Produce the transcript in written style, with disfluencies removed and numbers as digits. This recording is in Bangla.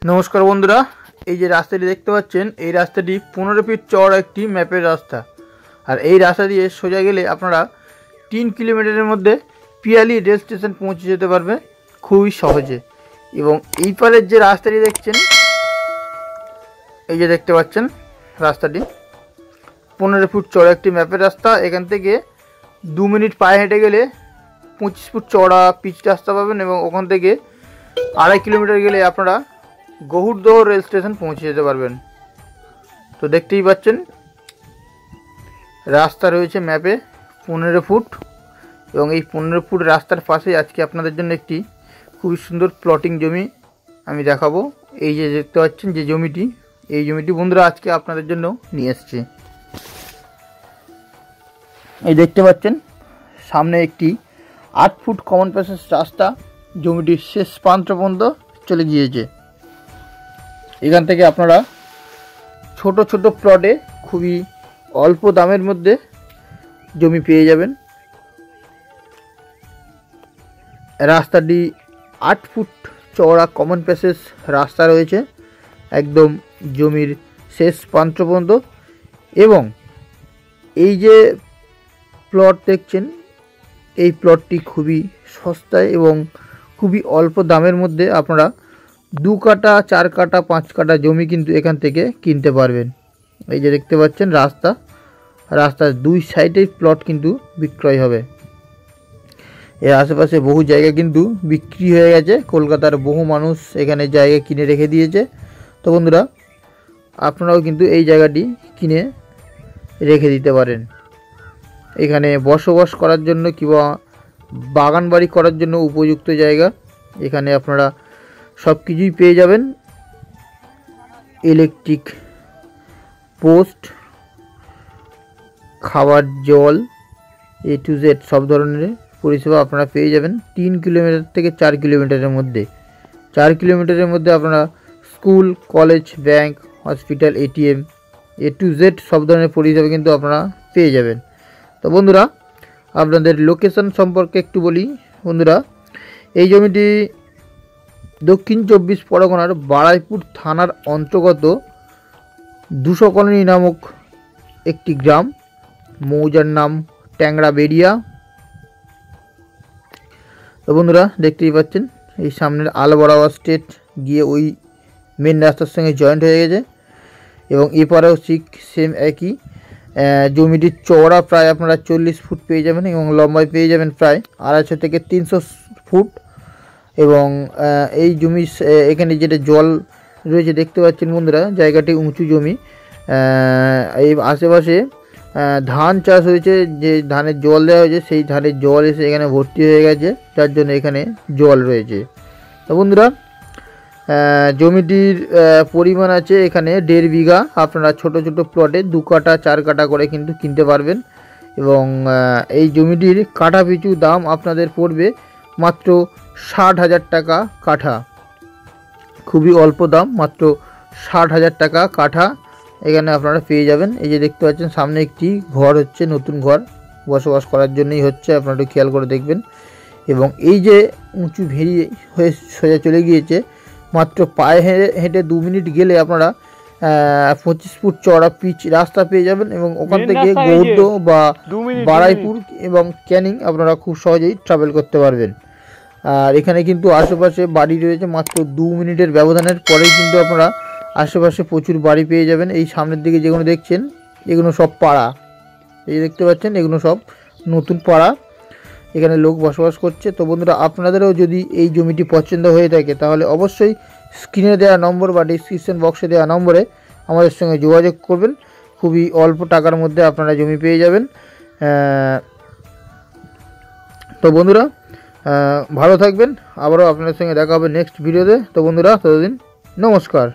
नमस्कार बंधुरा এই যে রাস্তাটি দেখতে পাচ্ছেন এই রাস্তাটি 15 ফিট চওড়া একটি ম্যাপের রাস্তা আর এই রাস্তা দিয়ে সোজা গেলে আপনারা 3 কিলোমিটারের মধ্যে পিয়ালি রেল স্টেশন পৌঁছে যেতে পারবে খুবই সহজে। এবং এই পারের যে রাস্তাটি দেখছেন এই যে দেখতে পাচ্ছেন রাস্তাটি 15 ফুট চওড়া একটি ম্যাপের রাস্তা। এখান থেকে 2 মিনিট পায়ে হেঁটে গেলে 25 ফুট চওড়া পিচ রাস্তা পাবেন এবং ওখান থেকে 2.5 কিলোমিটার গেলে আপনারা গহুরদহ রেল স্টেশন পৌঁছে যেতে পারবেন। তো দেখতেই পাচ্ছেন রাস্তা রয়েছে ম্যাপে 15 ফুট এবং এই 15 ফুট রাস্তার পাশে আজকে আপনাদের জন্য একটি খুবই সুন্দর প্লটিং জমি আমি দেখাবো। এই যে দেখতে পাচ্ছেন যে জমিটি, এই জমিটি বন্ধুরা আজকে আপনাদের জন্য নিয়ে এসেছি। এই দেখতে পাচ্ছেন সামনে একটি 8 ফুট কমন প্যাসেজ রাস্তা জমিটির শেষ প্রান্ত পর্যন্ত চলে গিয়েছে। এখান থেকে আপনারা ছোট ছোট প্লটে খুবই অল্প দামের মধ্যে জমি পেয়ে যাবেন। রাস্তাটি 8 ফুট চওড়া কমন প্যাসেজ রাস্তা রয়েছে একদম জমির শেষ প্রান্ত পর্যন্ত। এবং এই যে প্লট দেখছেন এই প্লটটি খুবই সস্তায় এবং খুবই অল্প দামের মধ্যে আপনারা 2 কাটা 4 কাটা 5 কাটা জমি কিন্তু এখান থেকে কিনতে পারবেন। এই যে দেখতে পাচ্ছেন রাস্তার 2 সাইডেই প্লট কিন্তু বিক্রয় হবে। এর আশেপাশে বহু জায়গা কিন্তু বিক্রি হয়ে গেছে, কলকাতার বহু মানুষ এখানে জায়গা কিনে রেখে দিয়েছে। তো বন্ধুরা আপনারাও কিন্তু এই জায়গাটি কিনে রেখে দিতে পারেন। এখানে বসবাস করার জন্য কিংবা বাগান বাড়ি করার জন্য উপযুক্ত জায়গা। এখানে আপনারা সব কিছুই পেয়ে যাবেন, ইলেকট্রিক পোস্ট, খাবার, জল, A to Z সব ধরনের পরিষেবা আপনারা পেয়ে যাবেন 3 কিলোমিটার থেকে 4 কিলোমিটারের মধ্যে। 4 কিলোমিটারের মধ্যে আপনারা school, college, bank, hospital, ATM A to Z সব ধরনের পরিষেবা কিন্তু আপনারা পেয়ে যাবেন। তো বন্ধুরা আপনাদের লোকেশন সম্পর্কে একটু বলি। বন্ধুরা এই জমিটি দক্ষিণ 24 পরগনার বারাইপুর থানার অন্তর্গত 200 কলোনি নামক একটি গ্রাম, মৌজার নাম ট্যাংরা বেরিয়া। তো বন্ধুরা দেখতেই পাচ্ছেন এই সামনের আলবরাওয়া স্টেট গিয়ে ওই মেন রাস্তার সঙ্গে জয়েন্ট হয়ে গেছে এবং এপারেও ঠিক সেম একই। জমিটির চওড়া প্রায় আপনারা 40 ফুট পেয়ে যাবেন এবং লম্বায় পেয়ে যাবেন প্রায় 250 থেকে 300 ফুট। এবং এই জমি এখানে যেটা জল রয়েছে দেখতে পাচ্ছেন বন্ধুরা জায়গাটি উঁচু জমি। এই আশেপাশে ধান চাষ হয়েছে, যে ধানের জল দেওয়া হয়েছে সেই ধানের জল এসে এখানে ভর্তি হয়ে গেছে, যার জন্য এখানে জল রয়েছে। তো বন্ধুরা জমিটির পরিমাণ আছে এখানে 1.5 বিঘা। আপনারা ছোট ছোট প্লটে 2 কাটা 4 কাটা করে কিন্তু কিনতে পারবেন এবং এই জমিটির কাঠা পিছু দাম আপনাদের পড়বে মাত্র 60,000 টাকা কাঠা। খুবই অল্প দাম, মাত্র 60,000 টাকা কাঠা এখানে আপনারা পেয়ে যাবেন। এই যে দেখতে পাচ্ছেন সামনে একটি ঘর হচ্ছে, নতুন ঘর বসবাস করার জন্যই হচ্ছে, আপনারা একটু খেয়াল করে দেখবেন। এবং এই যে উঁচু ভেড়ি হয়ে সোজা চলে গিয়েছে, মাত্র পায়ে হেঁটে 2 মিনিট গেলে আপনারা 25 ফুট চওড়া পিচ রাস্তা পেয়ে যাবেন এবং ওখান থেকে গৌড়দহ বা বারাইপুর এবং ক্যানিং আপনারা খুব সহজেই ট্রাভেল করতে পারবেন। আর এখানে কিন্তু আশেপাশে বাড়ি রয়েছে, মাত্র 2 মিনিটের ব্যবধানের পরেই কিন্তু আপনারা আশেপাশে প্রচুর বাড়ি পেয়ে যাবেন। এই সামনের দিকে যেগুলো দেখছেন এগুলো সব পাড়া, এই দেখতে পাচ্ছেন এগুলো সব নতুন পাড়া, এখানে লোক বসবাস করছে। তো বন্ধুরা আপনাদেরও যদি এই জমিটি পছন্দ হয়ে থাকে তাহলে অবশ্যই স্ক্রিনে দেওয়া নম্বর বা ডিসক্রিপশন বক্সে দেওয়া নম্বরে আমাদের সঙ্গে যোগাযোগ করবেন। খুবই অল্প টাকার মধ্যে আপনারা জমি পেয়ে যাবেন। তো বন্ধুরা ভালো থাকবেন, আবারও আপনাদের সঙ্গে দেখা হবে নেক্সট ভিডিওতে। তো বন্ধুরা ততদিন নমস্কার।